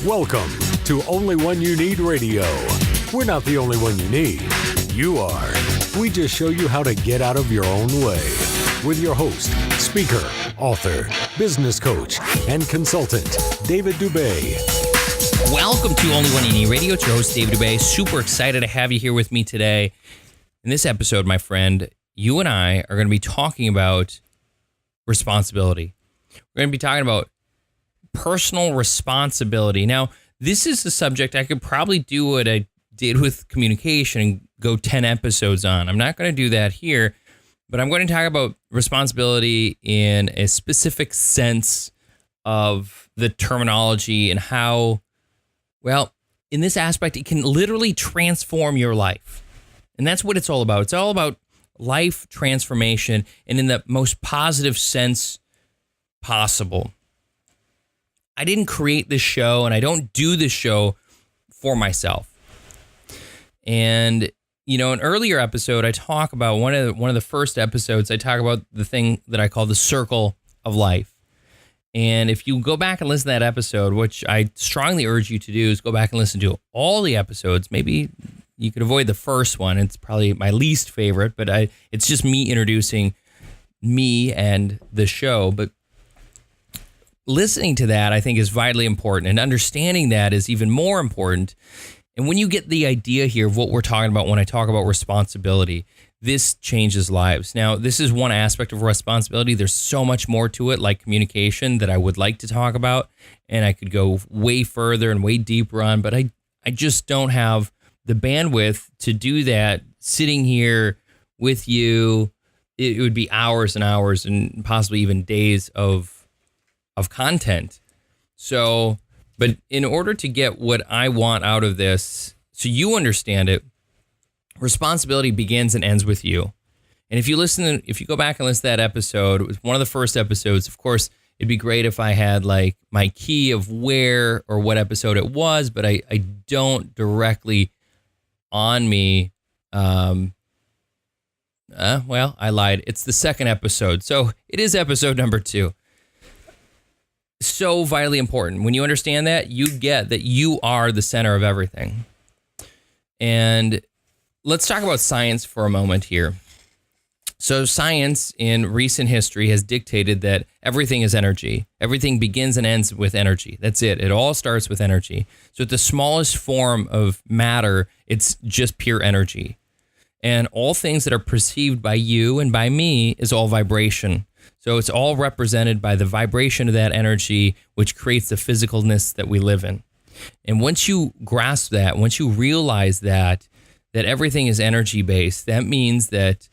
Welcome to Only One You Need Radio. We're not the only one you need. You are. We just show you how to get out of your own way. With your host, speaker, author, business coach, and consultant, David Dubé. Welcome to Only One You Need Radio. It's your host, David Dubé. Super excited to have you here with me today. In this episode, my friend, you and I are going to be talking about responsibility. We're going to be talking about personal responsibility. Now, this is a subject I could probably do what I did with communication and go 10 episodes on. I'm not going to do that here, but I'm going to talk about responsibility in a specific sense of the terminology and how, well, in this aspect, it can literally transform your life. And that's what it's all about. It's all about life transformation and in the most positive sense possible. I didn't create this show and I don't do this show for myself. And, you know, an earlier episode, I talk about one of the first episodes, I talk about the thing that I call the circle of life. And if you go back and listen to that episode, which I strongly urge you to do, is go back and listen to all the episodes. Maybe you could avoid the first one. It's probably my least favorite, but it's just me introducing me and the show. But listening to that, I think, is vitally important, and understanding that is even more important. And when you get the idea here of what we're talking about when I talk about responsibility, this changes lives. Now, this is one aspect of responsibility. There's so much more to it, like communication, that I would like to talk about, and I could go way further and way deeper on, but I just don't have the bandwidth to do that sitting here with you. It would be hours and hours and possibly even days of content. So, but in order to get what I want out of this, so you understand it, responsibility begins and ends with you. And if you go back and listen to that episode, it was one of the first episodes. Of course, it'd be great if I had like my key of where or what episode it was, but I don't directly on me. Well, I lied. It's the second episode. So it is episode number 2. So vitally important. When you understand that, you get that you are the center of everything. And let's talk about science for a moment here. So science in recent history has dictated that everything is energy. Everything begins and ends with energy. That's it. It all starts with energy. So at the smallest form of matter, it's just pure energy. And all things that are perceived by you and by me is all vibration. So it's all represented by the vibration of that energy, which creates the physicalness that we live in. And once you grasp that, once you realize that everything is energy based, that means that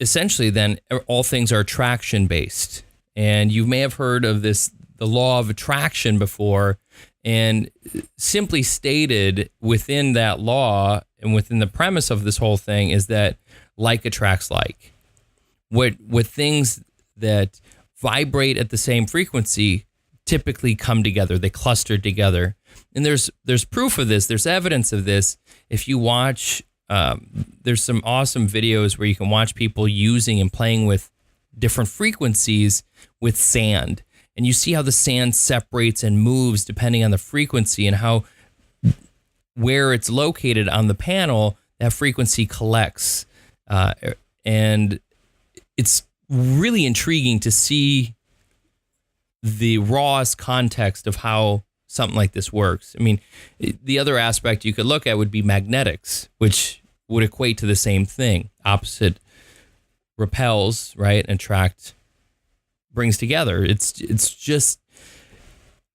essentially then all things are attraction based. And you may have heard of the law of attraction before, and simply stated within that law and within the premise of this whole thing is that like attracts like. What things that vibrate at the same frequency typically come together, they cluster together. And there's proof of this, there's evidence of this. If you watch, there's some awesome videos where you can watch people using and playing with different frequencies with sand. And you see how the sand separates and moves depending on the frequency and how where it's located on the panel, that frequency collects. And it's really intriguing to see the rawest context of how something like this works. I mean, the other aspect you could look at would be magnetics, which would equate to the same thing. Opposite repels, right? And attract brings together. It's just,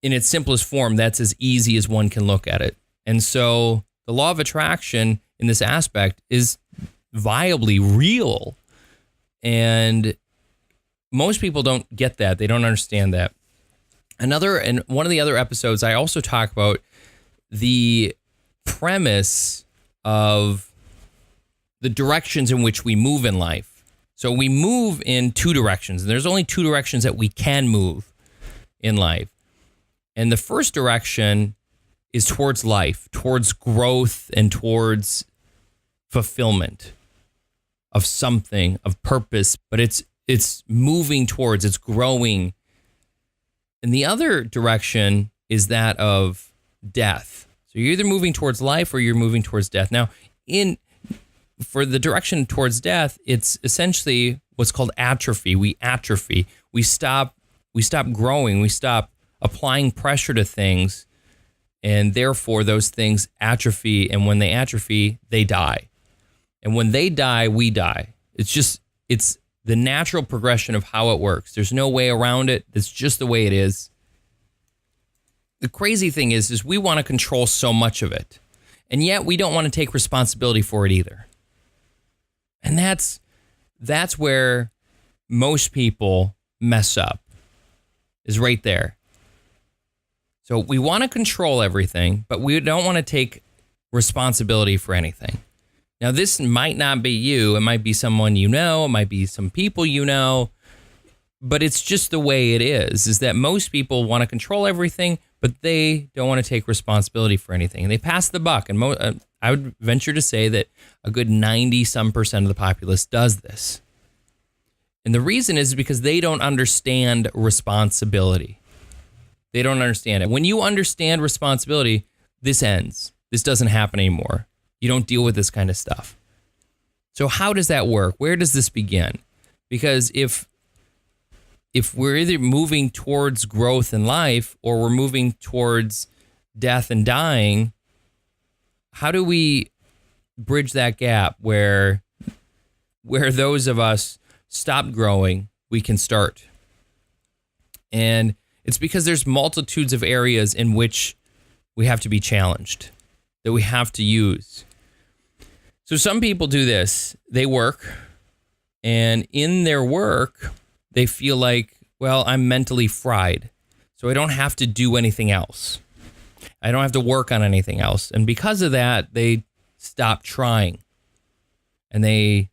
in its simplest form, that's as easy as one can look at it. And so the law of attraction in this aspect is viably real. And most people don't get that. They don't understand that. And one of the other episodes, I also talk about the premise of the directions in which we move in life. So we move in 2 directions, and there's only 2 directions that we can move in life. And the first direction is towards life, towards growth, and towards fulfillment of something, of purpose, but it's moving towards, it's growing. And the other direction is that of death. So you're either moving towards life or you're moving towards death. Now, for the direction towards death, it's essentially what's called atrophy. We atrophy. We stop growing. We stop applying pressure to things, and therefore those things atrophy. And when they atrophy, they die. And when they die, we die. It's the natural progression of how it works. There's no way around it. It's just the way it is. The crazy thing is we want to control so much of it, and yet we don't want to take responsibility for it either. And that's where most people mess up, is right there. So we want to control everything, but we don't want to take responsibility for anything. Now, this might not be you. It might be someone you know. It might be some people you know. But it's just the way it is that most people want to control everything, but they don't want to take responsibility for anything. And they pass the buck. And I would venture to say that a good 90-some% of the populace does this. And the reason is because they don't understand responsibility. They don't understand it. When you understand responsibility, this ends. This doesn't happen anymore. You don't deal with this kind of stuff. So how does that work? Where does this begin? Because if we're either moving towards growth in life or we're moving towards death and dying, how do we bridge that gap where those of us stop growing, we can start? And it's because there's multitudes of areas in which we have to be challenged, that we have to use. So some people do this. They work, and in their work, they feel like, well, I'm mentally fried, so I don't have to do anything else. I don't have to work on anything else. And because of that, they stop trying. And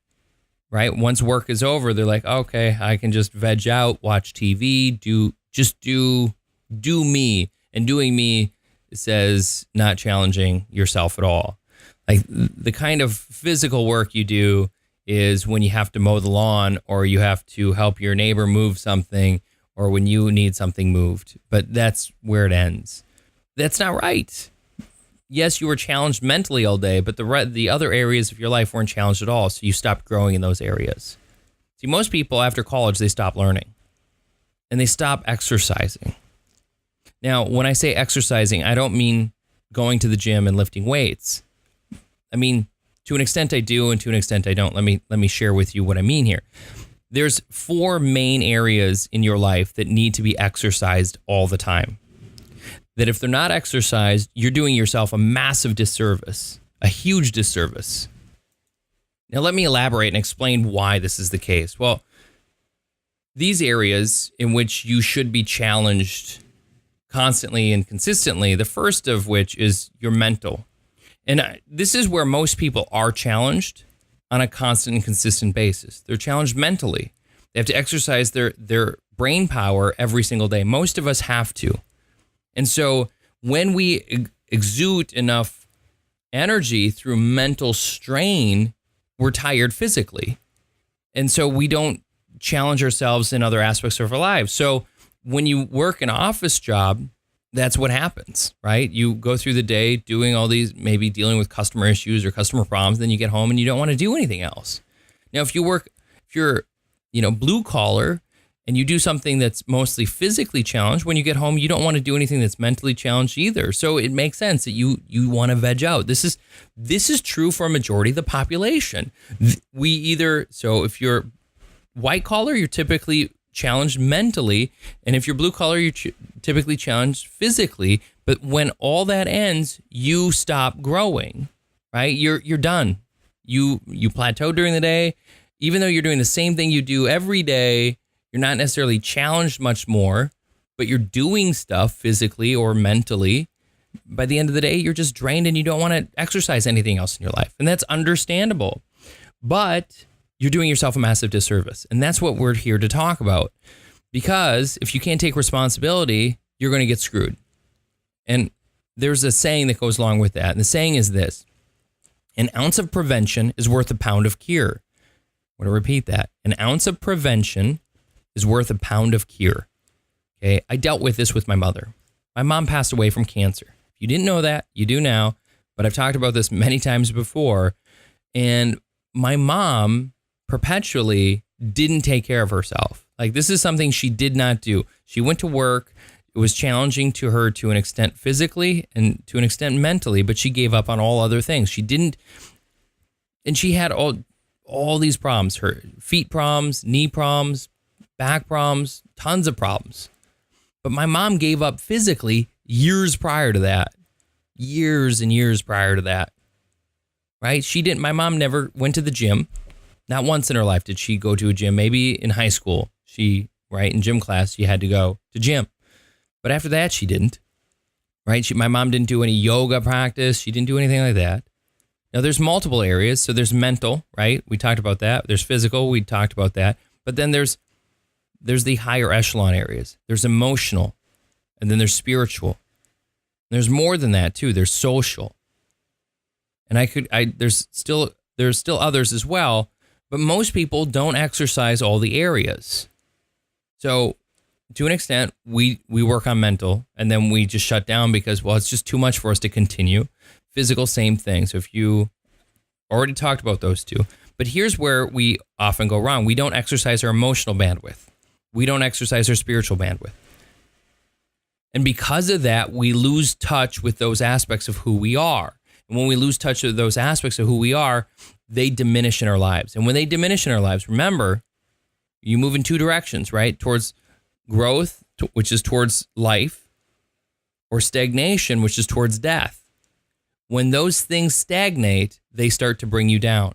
once work is over, they're like, okay, I can just veg out, watch TV, do me. And doing me says not challenging yourself at all. Like the kind of physical work you do is when you have to mow the lawn, or you have to help your neighbor move something, or when you need something moved. But that's where it ends. That's not right. Yes, you were challenged mentally all day, but the other areas of your life weren't challenged at all, so you stopped growing in those areas. See, most people after college, they stop learning, and they stop exercising. Now, when I say exercising, I don't mean going to the gym and lifting weights. I mean, to an extent I do, and to an extent I don't. Let me share with you what I mean here. There's 4 main areas in your life that need to be exercised all the time. That if they're not exercised, you're doing yourself a massive disservice, a huge disservice. Now, let me elaborate and explain why this is the case. Well, these areas in which you should be challenged constantly and consistently, the first of which is your mental. And this is where most people are challenged on a constant and consistent basis. They're challenged mentally. They have to exercise their brain power every single day. Most of us have to. And so when we exude enough energy through mental strain, we're tired physically. And so we don't challenge ourselves in other aspects of our lives. So when you work an office job, that's what happens, right? You go through the day doing all these, maybe dealing with customer issues or customer problems, then you get home and you don't want to do anything else. Now, if you're blue collar and you do something that's mostly physically challenged, when you get home, you don't want to do anything that's mentally challenged either. So it makes sense that you want to veg out. This is true for a majority of the population. So if you're white collar, you're typically challenged mentally, and if you're blue collar, you're typically challenged physically. But when all that ends, you stop growing, right? You're done. You plateau during the day, even though you're doing the same thing you do every day. You're not necessarily challenged much more, but you're doing stuff physically or mentally. By the end of the day, you're just drained and you don't want to exercise anything else in your life, and that's understandable. But you're doing yourself a massive disservice. And that's what we're here to talk about. Because if you can't take responsibility, you're going to get screwed. And there's a saying that goes along with that. And the saying is this: an ounce of prevention is worth a pound of cure. I'm going to repeat that. An ounce of prevention is worth a pound of cure. Okay. I dealt with this with my mother. My mom passed away from cancer. If you didn't know that, you do now, but I've talked about this many times before. And my mom perpetually didn't take care of herself. Like, this is something she did not do. She went to work. It was challenging to her to an extent physically and to an extent mentally, but she gave up on all other things. She didn't, and she had all these problems, her feet problems, knee problems, back problems, tons of problems. But my mom gave up physically years prior to that. Years and years prior to that. Right? My mom never went to the gym. Not once in her life did she go to a gym. Maybe in high school, in gym class, she had to go to gym. But after that, she didn't. Right? My mom didn't do any yoga practice. She didn't do anything like that. Now, there's multiple areas. So there's mental, right? We talked about that. There's physical. We talked about that. But then there's the higher echelon areas. There's emotional. And then there's spiritual. There's more than that, too. There's social. And there's still others as well. But most people don't exercise all the areas. So to an extent, we work on mental, and then we just shut down because, well, it's just too much for us to continue. Physical, same thing. So if you already talked about those two, but here's where we often go wrong. We don't exercise our emotional bandwidth. We don't exercise our spiritual bandwidth. And because of that, we lose touch with those aspects of who we are. And when we lose touch with those aspects of who we are, they diminish in our lives. And when they diminish in our lives, remember, you move in two directions, right? Towards growth, which is towards life, or stagnation, which is towards death. When those things stagnate, they start to bring you down,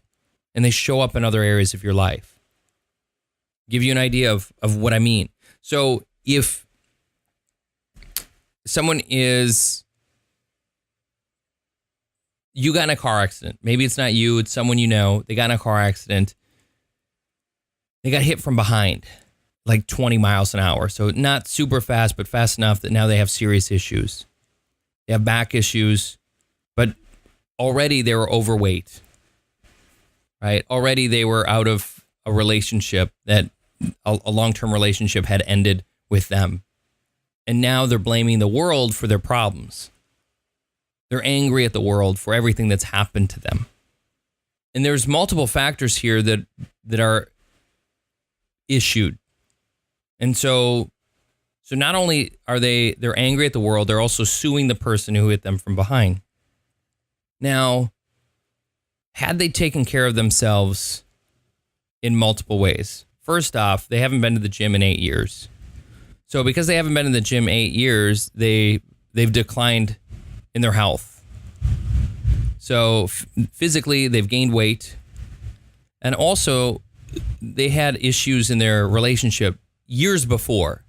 and they show up in other areas of your life. Give you an idea of what I mean. So if someone you got in a car accident, maybe it's not you, it's someone you know, they got in a car accident, they got hit from behind, like 20 miles an hour. So not super fast, but fast enough that now they have serious issues. They have back issues, but already they were overweight, right? Already they were out of a relationship that a long-term relationship had ended with them. And now they're blaming the world for their problems. They're angry at the world for everything that's happened to them. And there's multiple factors here that are issued. And so not only are they're angry at the world, they're also suing the person who hit them from behind. Now, had they taken care of themselves in multiple ways? First off, they haven't been to the gym in 8 years. So because they haven't been in the gym 8 years, they've declined in their health. So physically, they've gained weight. And also, they had issues in their relationship years before,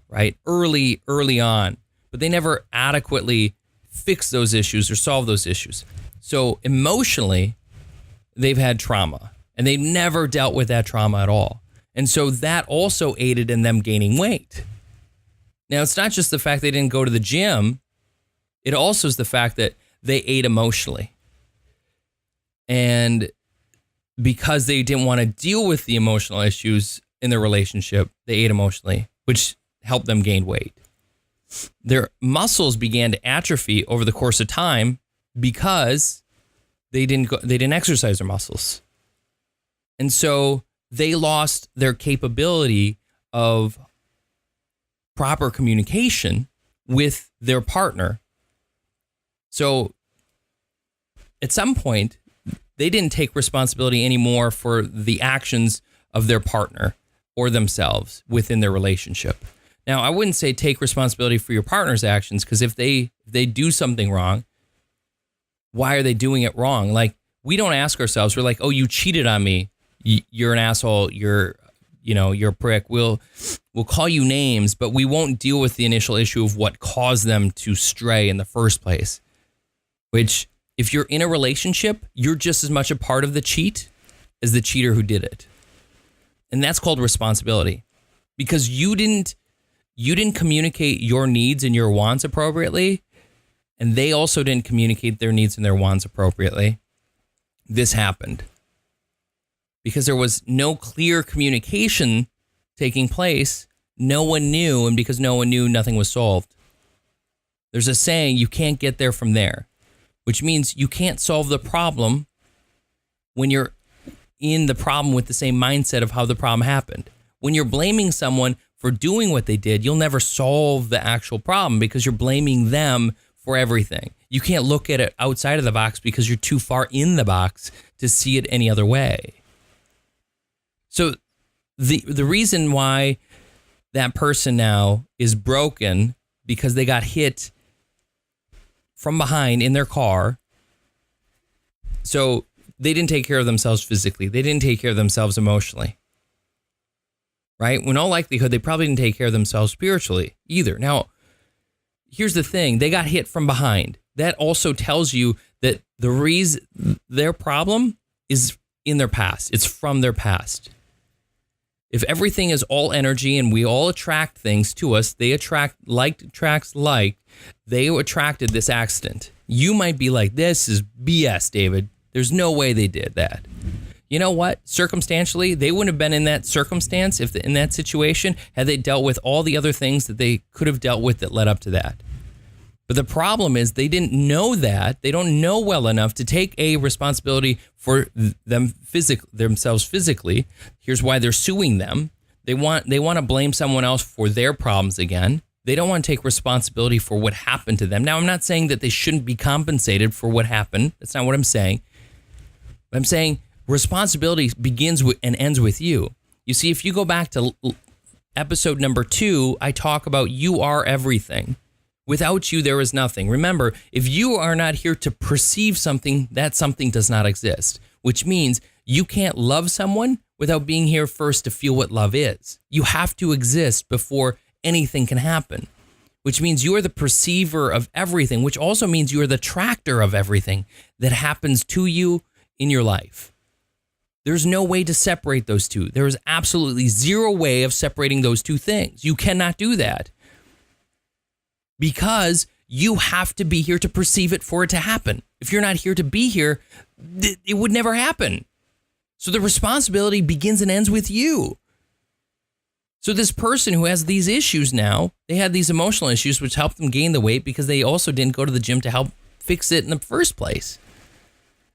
right? Early on. But they never adequately fixed those issues or solved those issues. So emotionally, they've had trauma. And they've never dealt with that trauma at all. And so that also aided in them gaining weight. Now, it's not just the fact they didn't go to the gym. It also is the fact that they ate emotionally. And because they didn't want to deal with the emotional issues in their relationship, they ate emotionally, which helped them gain weight. Their muscles began to atrophy over the course of time because they didn't exercise their muscles. And so they lost their capability of proper communication with their partner. So at some point, they didn't take responsibility anymore for the actions of their partner or themselves within their relationship. Now, I wouldn't say take responsibility for your partner's actions, because if they do something wrong, why are they doing it wrong? Like, we don't ask ourselves, we're like, oh, you cheated on me. You're an asshole. You're a prick. We'll call you names, but we won't deal with the initial issue of what caused them to stray in the first place. Which, if you're in a relationship, you're just as much a part of the cheat as the cheater who did it. And that's called responsibility. Because you didn't communicate your needs and your wants appropriately, and they also didn't communicate their needs and their wants appropriately. This happened. Because there was no clear communication taking place, no one knew, and because no one knew, nothing was solved. There's a saying, you can't get there from there, which means you can't solve the problem when you're in the problem with the same mindset of how the problem happened. When you're blaming someone for doing what they did, you'll never solve the actual problem because you're blaming them for everything. You can't look at it outside of the box because you're too far in the box to see it any other way. So the reason why that person now is broken because they got hit from behind in their car. So they didn't take care of themselves physically. They didn't take care of themselves emotionally. Right? In all likelihood, they probably didn't take care of themselves spiritually either. Now, here's the thing. They got hit from behind. That also tells you that the reason their problem is in their past. It's from their past. If everything is all energy and we all attract things to us, they attract, like attracts like, they attracted this accident. You might be like, this is BS, David. There's no way they did that. You know what? Circumstantially, they wouldn't have been in that circumstance if in that situation had they dealt with all the other things that they could have dealt with that led up to that. But the problem is they didn't know that. They don't know well enough to take a responsibility for themselves physically. Here's why they're suing them. They want to blame someone else for their problems again. They don't want to take responsibility for what happened to them. Now, I'm not saying that they shouldn't be compensated for what happened. That's not what I'm saying. I'm saying responsibility begins with and ends with you. You see, if you go back to episode number 2, I talk about you are everything. Without you, there is nothing. Remember, if you are not here to perceive something, that something does not exist, which means you can't love someone without being here first to feel what love is. You have to exist before anything can happen, which means you are the perceiver of everything, which also means you are the attractor of everything that happens to you in your life. There's no way to separate those two. There is absolutely zero way of separating those two things. You cannot do that because you have to be here to perceive it for it to happen. If you're not here to be here, it would never happen. So the responsibility begins and ends with you. So this person who has these issues now, they had these emotional issues which helped them gain the weight because they also didn't go to the gym to help fix it in the first place.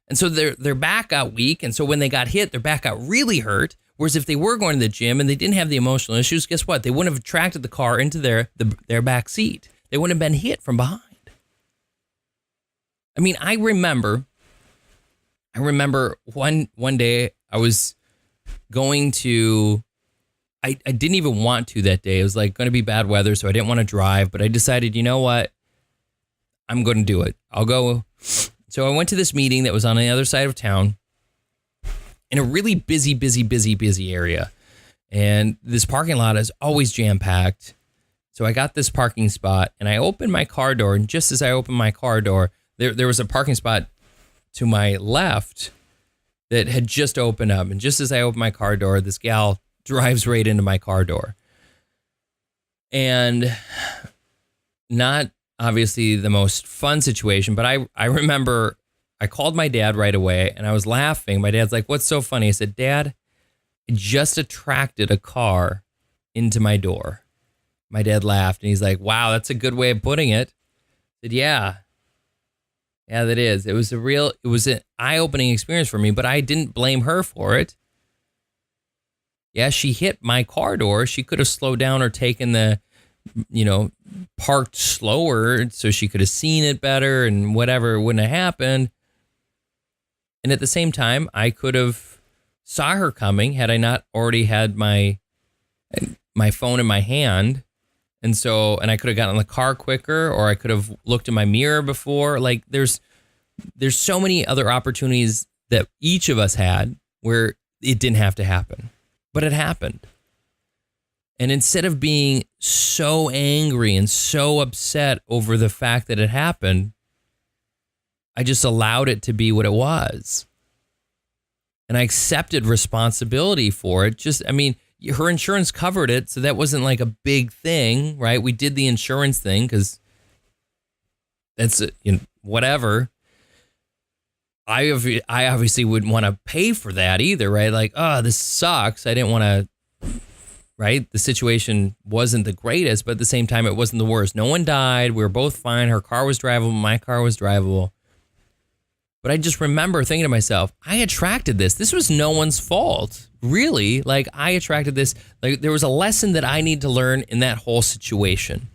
And so their back got weak, and so when they got hit, their back got really hurt. Whereas if they were going to the gym and they didn't have the emotional issues, guess what? They wouldn't have attracted the car into their back seat. They wouldn't have been hit from behind. I mean, I remember one day I was going to, I didn't even want to that day. It was like going to be bad weather, so I didn't want to drive, but I decided, you know what? I'm going to do it. I'll go. So I went to this meeting that was on the other side of town in a really busy area. And this parking lot is always jam-packed. So I got this parking spot and I opened my car door. And just as I opened my car door, there was a parking spot to my left that had just opened up. And just as I opened my car door, this gal drives right into my car door. And not obviously the most fun situation, but I remember I called my dad right away and I was laughing. My dad's like, "What's so funny?" I said, "Dad, I just attracted a car into my door." My dad laughed and he's like, "Wow, that's a good way of putting it." I said, Yeah, that is. It was an eye-opening experience for me, but I didn't blame her for it. Yeah, she hit my car door. She could have slowed down or taken the, parked slower so she could have seen it better and whatever wouldn't have happened. And at the same time, I could have saw her coming had I not already had my phone in my hand. And I could have gotten in the car quicker, or I could have looked in my mirror before. Like there's so many other opportunities that each of us had where it didn't have to happen, but it happened. And instead of being so angry and so upset over the fact that it happened, I just allowed it to be what it was. And I accepted responsibility for it. Her insurance covered it, so that wasn't like a big thing, right? We did the insurance thing because that's whatever. I obviously wouldn't want to pay for that either, right? Like, oh, this sucks. I didn't want to right? The situation wasn't the greatest, but at the same time, it wasn't the worst. No one died. We were both fine. Her car was drivable. My car was drivable. But I just remember thinking to myself, I attracted this. This was no one's fault, really. Like, I attracted this. Like, there was a lesson that I need to learn in that whole situation.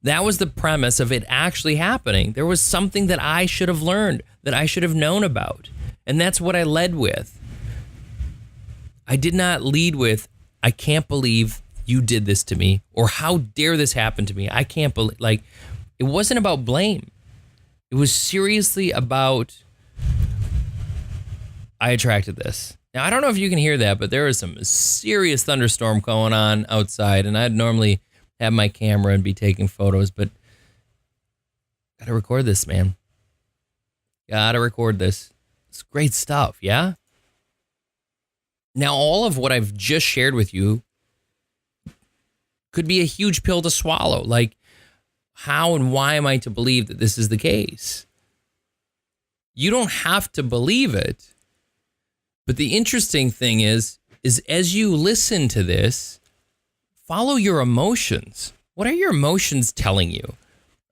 That was the premise of it actually happening. There was something that I should have learned, that I should have known about. And that's what I led with. I did not lead with, I can't believe you did this to me, or how dare this happen to me. I can't believe, like, it wasn't about blame. It was seriously about, I attracted this. Now, I don't know if you can hear that, but there is some serious thunderstorm going on outside, and I'd normally have my camera and be taking photos, but gotta record this, man. Gotta record this. It's great stuff, yeah? Now, all of what I've just shared with you could be a huge pill to swallow. Like, how and why am I to believe that this is the case? You don't have to believe it. But the interesting thing is as you listen to this, follow your emotions. What are your emotions telling you?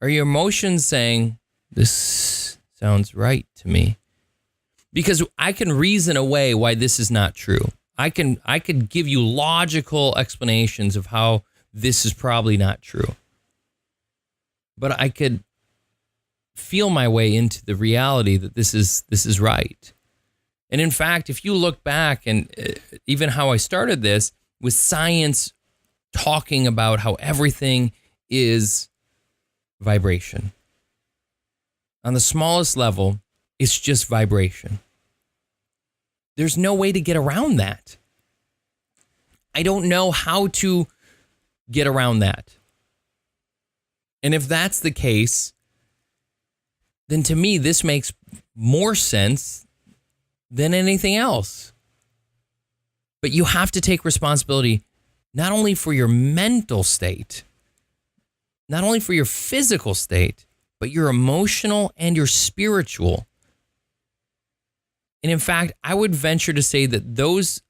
Are your emotions saying, this sounds right to me? Because I can reason away why this is not true. I could give you logical explanations of how this is probably not true. But I could feel my way into the reality that this is right. And in fact, if you look back, and even how I started this with science talking about how everything is vibration. On the smallest level, it's just vibration. There's no way to get around that. I don't know how to get around that. And if that's the case, then to me, this makes more sense than anything else. But you have to take responsibility not only for your mental state, not only for your physical state, but your emotional and your spiritual. And in fact, I would venture to say that those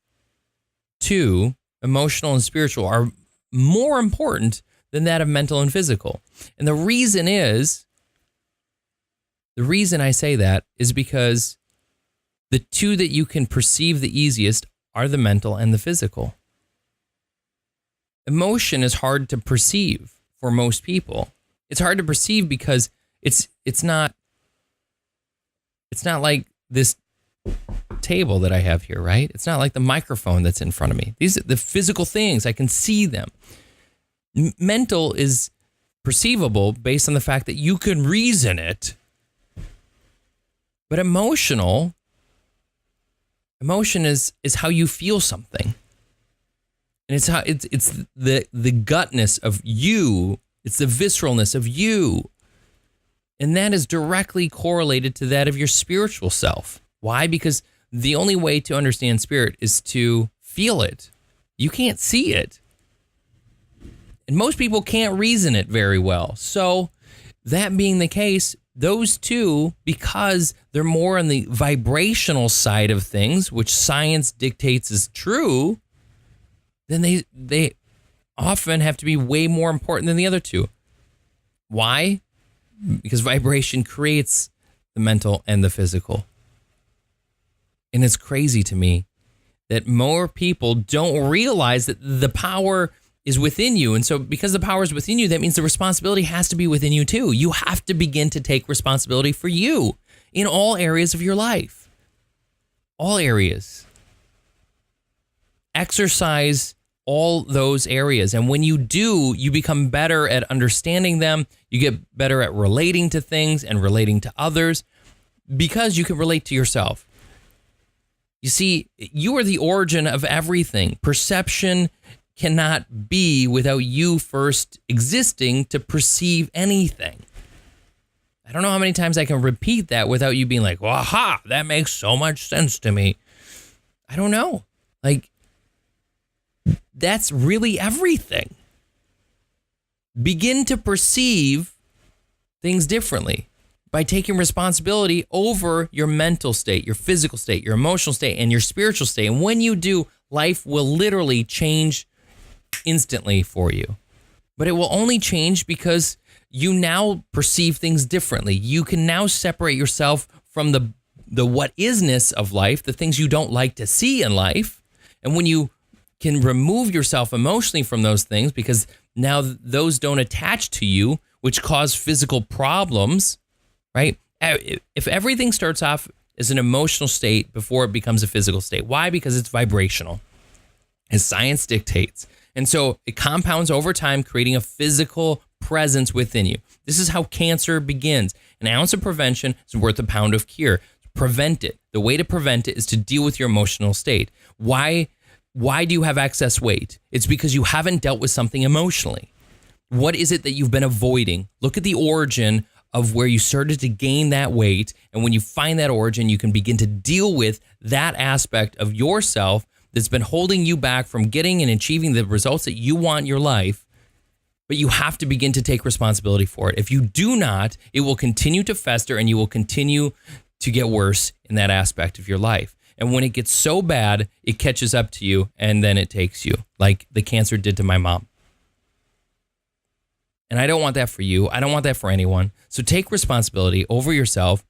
two, emotional and spiritual, are more important than that of mental and physical. And the reason I say that is because the two that you can perceive the easiest are the mental and the physical. Emotion is hard to perceive for most people. It's hard to perceive because it's not like this table that I have here, right? It's not like the microphone that's in front of me. These are the physical things. I can see them. Mental is perceivable based on the fact that you can reason it. But emotion is how you feel something. And it's how it's the gutness of you. It's the visceralness of you. And that is directly correlated to that of your spiritual self. Why? Because the only way to understand spirit is to feel it. You can't see it. And most people can't reason it very well. So that being the case, those two, because they're more on the vibrational side of things, which science dictates is true, then they often have to be way more important than the other two. Why? Because vibration creates the mental and the physical. And it's crazy to me that more people don't realize that the power is within you. And so because the power is within you, that means the responsibility has to be within you too. You have to begin to take responsibility for you in all areas of your life. All areas. Exercise all those areas. And when you do, you become better at understanding them. You get better at relating to things and relating to others because you can relate to yourself. You see, you are the origin of everything. Perception cannot be without you first existing to perceive anything. I don't know how many times I can repeat that without you being like, "Waha, that makes so much sense to me." I don't know. Like, that's really everything. Begin to perceive things differently by taking responsibility over your mental state, your physical state, your emotional state, and your spiritual state. And when you do, life will literally change instantly for you. But it will only change because you now perceive things differently. You can now separate yourself from the what isness of life, the things you don't like to see in life. And when you can remove yourself emotionally from those things, because now those don't attach to you, which cause physical problems, right? If everything starts off as an emotional state before it becomes a physical state. Why? Because it's vibrational, as science dictates. And so it compounds over time, creating a physical presence within you. This is how cancer begins. An ounce of prevention is worth a pound of cure. Prevent it. The way to prevent it is to deal with your emotional state. Why do you have excess weight? It's because you haven't dealt with something emotionally. What is it that you've been avoiding? Look at the origin of where you started to gain that weight. And when you find that origin, you can begin to deal with that aspect of yourself that's been holding you back from getting and achieving the results that you want in your life. But you have to begin to take responsibility for it. If you do not, it will continue to fester and you will continue to get worse in that aspect of your life. And when it gets so bad, it catches up to you and then it takes you, like the cancer did to my mom. And I don't want that for you. I don't want that for anyone. So take responsibility over yourself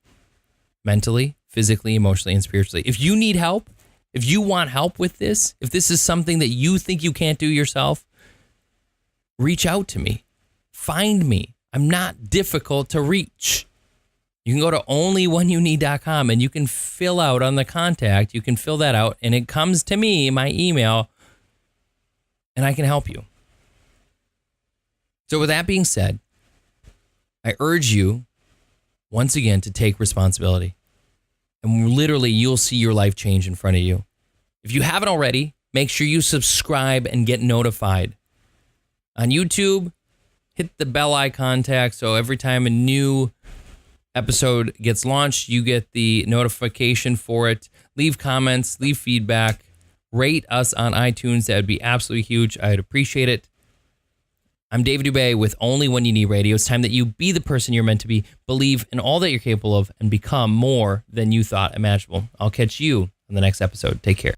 mentally, physically, emotionally, and spiritually. If you need help, if you want help with this, if this is something that you think you can't do yourself, reach out to me. Find me. I'm not difficult to reach. You can go to onlyoneyounneed.com and you can fill out on the contact. You can fill that out and it comes to me, my email, and I can help you. So with that being said, I urge you once again to take responsibility. And literally you'll see your life change in front of you. If you haven't already, make sure you subscribe and get notified. On YouTube, hit the bell icon tag so every time a new episode gets launched, you get the notification for it. Leave comments, leave feedback, rate us on iTunes. That would be absolutely huge. I'd appreciate it. I'm David Dubé with Only One You Need Radio. It's time that you be the person you're meant to be, believe in all that you're capable of, and become more than you thought imaginable. I'll catch you on the next episode. Take care.